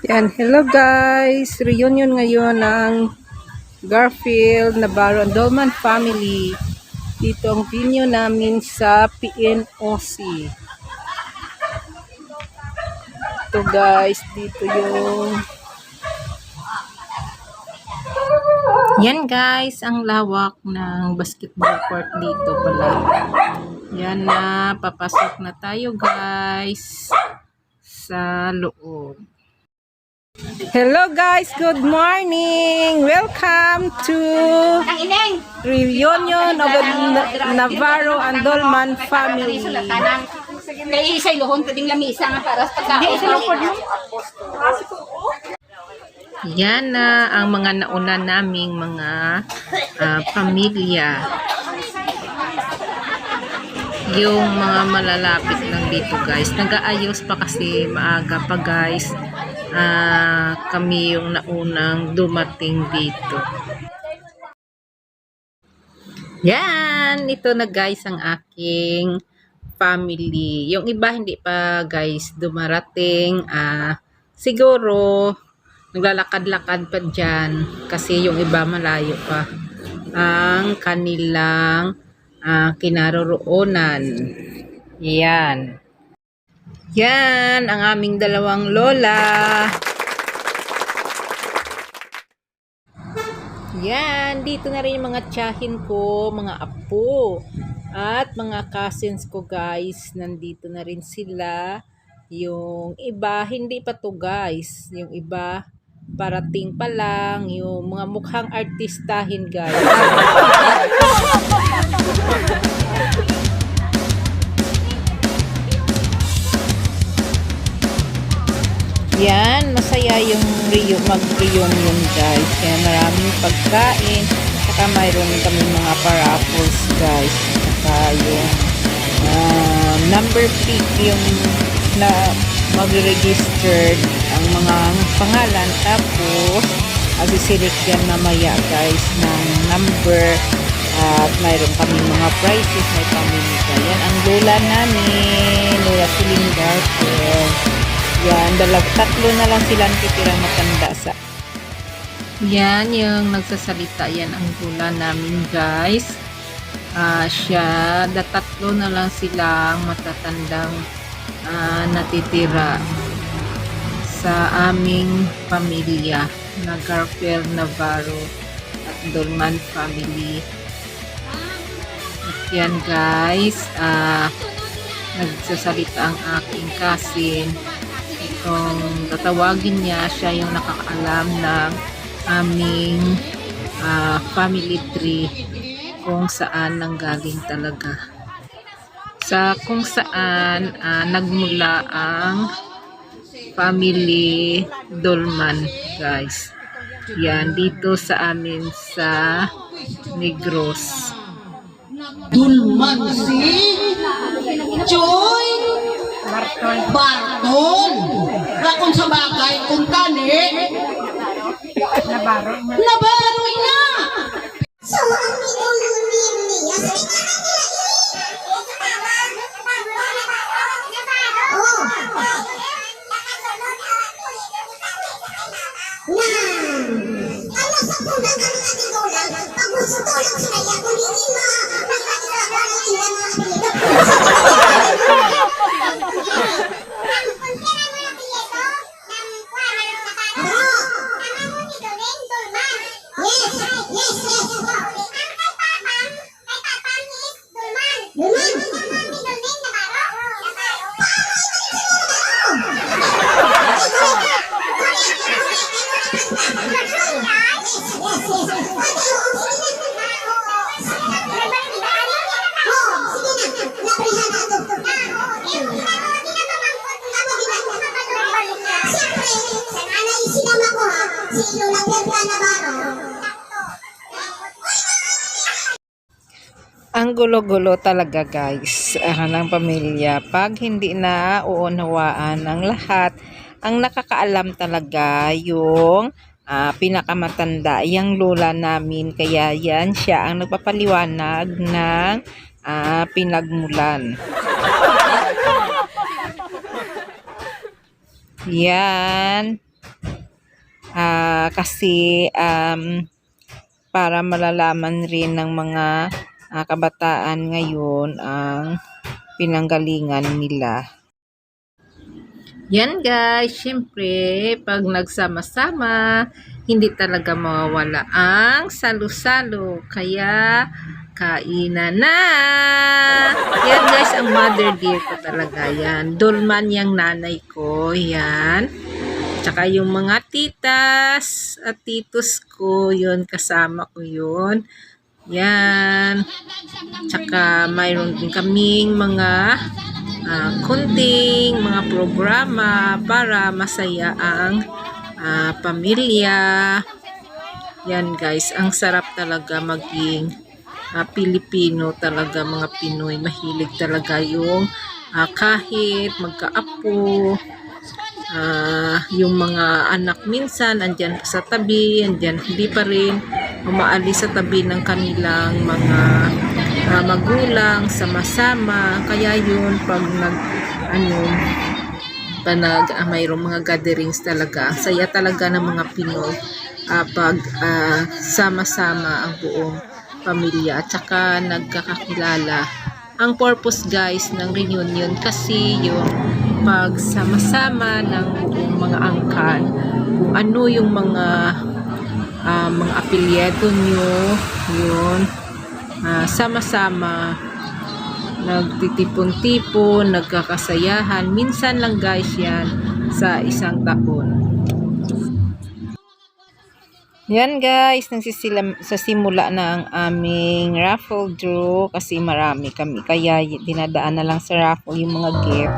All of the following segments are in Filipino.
Yan, hello guys! Reunion ngayon ng Garfield, Navarro, and Dolman family. Dito ang venue namin sa PNOC. Ito guys, dito yung... Yan guys, ang lawak ng basketball court dito pala. Yan na, papasok na tayo guys sa loob. Hello guys, good morning! Welcome to reunion of the Navarro and Dolman family. Isa'y lohon pwedeng lamisa nga para sa pagkaon. Yan na ang mga nauna naming mga pamilya. Yung mga malalapit lang dito guys. Nag-aayos pa kasi maaga pa guys. Kami yung naunang dumating dito. Yan, ito na guys ang aking family. Yung iba hindi pa guys dumarating. Siguro naglalakad-lakad pa dyan kasi yung iba malayo pa ang kanilang kinaroroonan. Yan. Yan ang aming dalawang lola. Yan, dito na rin yung mga tiyahin ko, mga apo, at mga cousins ko guys. Nandito na rin sila. Yung iba, hindi pa to guys. Yung iba, parating pa lang. Yung mga mukhang artistahin guys. Yan, masaya yung mag-reunion guys. Kaya maraming pagkain. Saka mayroon kami mga paraffles guys. Saka yung number pick yung na mag-registered ang mga pangalan. Tapos, agisilik yan mamaya guys ng number. At mayroon kami mga prizes. May pamilya. Yan ang lola namin. Lola Siling Garfield. Yan, tatlo na lang silang titirang matanda sa... Yan, yung nagsasalita, yan ang lola namin guys. Tatlo na lang silang matatandang natitira sa aming pamilya na Garfield, Navarro at Dolman family. At yan guys, nagsasalita ang aking cousin. Kung tatawagin niya, siya yung nakakaalam ng aming family tree kung saan nanggaling talaga. Sa kung saan nagmula ang family Dolman guys. Yan, dito sa amin sa Negros. Dolman si Joy Bartol. Kung sa bagay, kung tani, Navarro na. So, ang pinulunin niya, Ang gulo-gulo talaga guys ng pamilya pag hindi na uunawaan ng lahat. Ang nakakaalam talaga yung pinakamatanda, yung lola namin. Kaya yan siya ang nagpapaliwanag ng pinagmulan. Yan. Kasi para malalaman rin ng mga kabataan ngayon ang pinanggalingan nila. Yan guys, syempre pag nagsama-sama, hindi talaga mawawala ang salo-salo. Kaya kainan na! Yan guys, ang mother dear ko talaga yan. Dolman yung nanay ko, yan. Tsaka yung mga titas at titos ko, yun, kasama ko yun. Yan. Tsaka mayroon din kaming mga kunting mga programa para masaya ang pamilya. Yan guys, ang sarap talaga maging Pilipino talaga, mga Pinoy. Mahilig talaga yung kahit magkaapo, yung mga anak minsan andyan sa tabi, andyan hindi pa rin umaalis sa tabi ng kanilang mga magulang, sama-sama. Kaya yun pag mayroong mga gatherings talaga, saya talaga ng mga Pinoy pag sama-sama ang buong pamilya at saka nagkakakilala. Ang purpose guys ng reunion kasi yung pagsama-sama ng buong mga angkan, kung ano yung mga apelyido nyo, yun, sama-sama nagtitipon-tipon, nagkakasayahan. Minsan lang guys yan sa isang taon. Yan guys, sa simula na ang aming raffle draw kasi marami kami. Kaya dinadaan na lang sa raffle yung mga gift.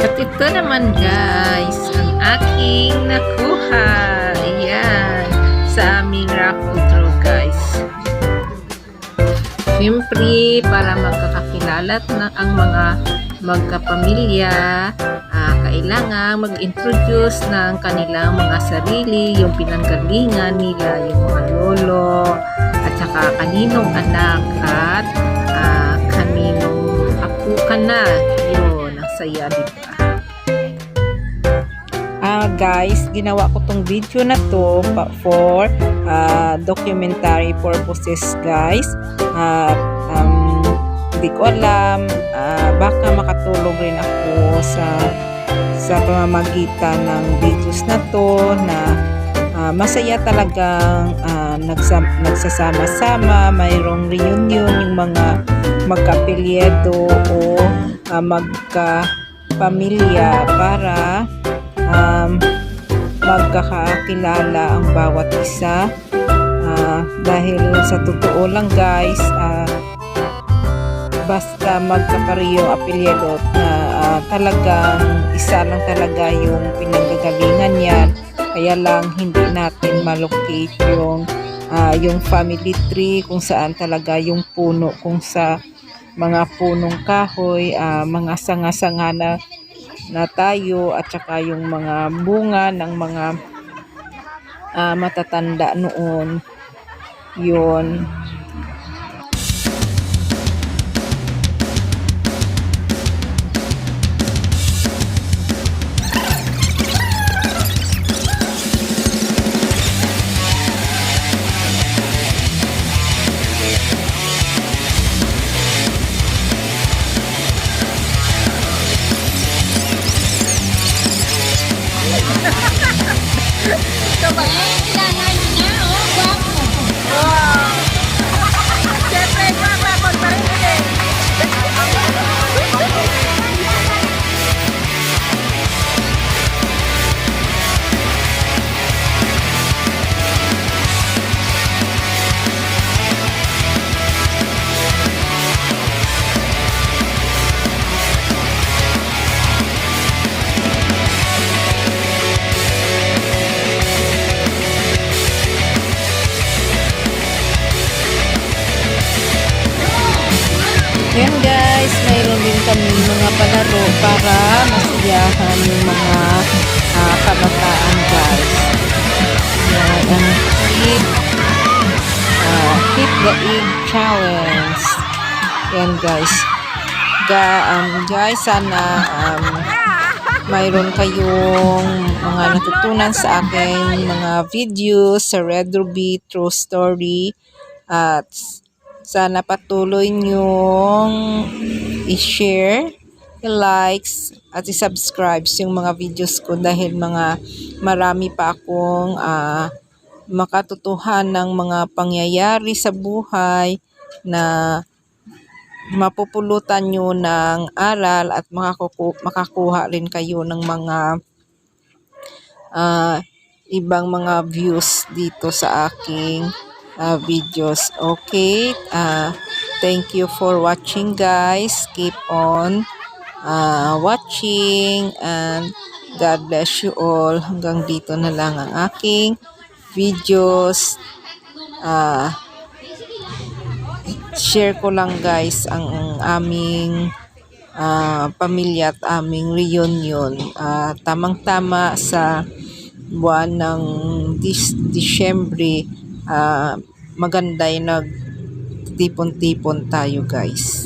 At ito naman guys, ang aking nakuha. Ayan, sa aming raffle draw guys. Siyempre, para magkakakilala na ang mga magkapamilya, kailangan mag-introduce ng kanilang mga sarili, yung pinanggalingan nila, yung mga lolo, at saka kaninong anak, at kaninong apo ka na. Yun, ang saya, diba? Guys, ginawa ko tong video na to for documentary purposes guys. Hindi ko alam, baka makatulong rin ako sa pamamagitan ng videos na to na masaya talagang nagsasama-sama, mayroong reunion yung mga magkapelyedo o magkapamilya para magkakakilala ang bawat isa. Dahil sa totoo lang guys, basta magkaparehong apelyido na talagang isa lang talaga yung pinanggagalingan yan. Kaya lang hindi natin malocate yung family tree kung saan talaga yung puno, kung sa mga punong kahoy, mga sanga-sanga na tayo, at saka yung mga bunga ng mga matatanda noon. Yun. Kailangan niya, guwapo. Siyempre, makakapag pa rin ulit. Yan guys, mayroon din kami mga palaro para masiyahan yung mga kabataan guys. Yan, ang Hit the Egg Challenge. Yan guys. Guys, sana mayroon kayong mga natutunan sa aking mga videos sa Red Ruby True Story, at sana patuloy nyong i-share, i-likes at i-subscribe yung mga videos ko, dahil marami pa akong makatutuhan ng mga pangyayari sa buhay na mapupulutan nyo ng aral, at makakuha rin kayo ng mga ibang mga views dito sa aking videos. Okay, thank you for watching guys. Keep on watching, and God bless you all. Hanggang dito na lang ang aking videos. Share ko lang guys ang aming pamilya at aming reunion. Tamang-tama sa buwan ng Disyembre, maganda yung nagtipon-tipon tayo guys.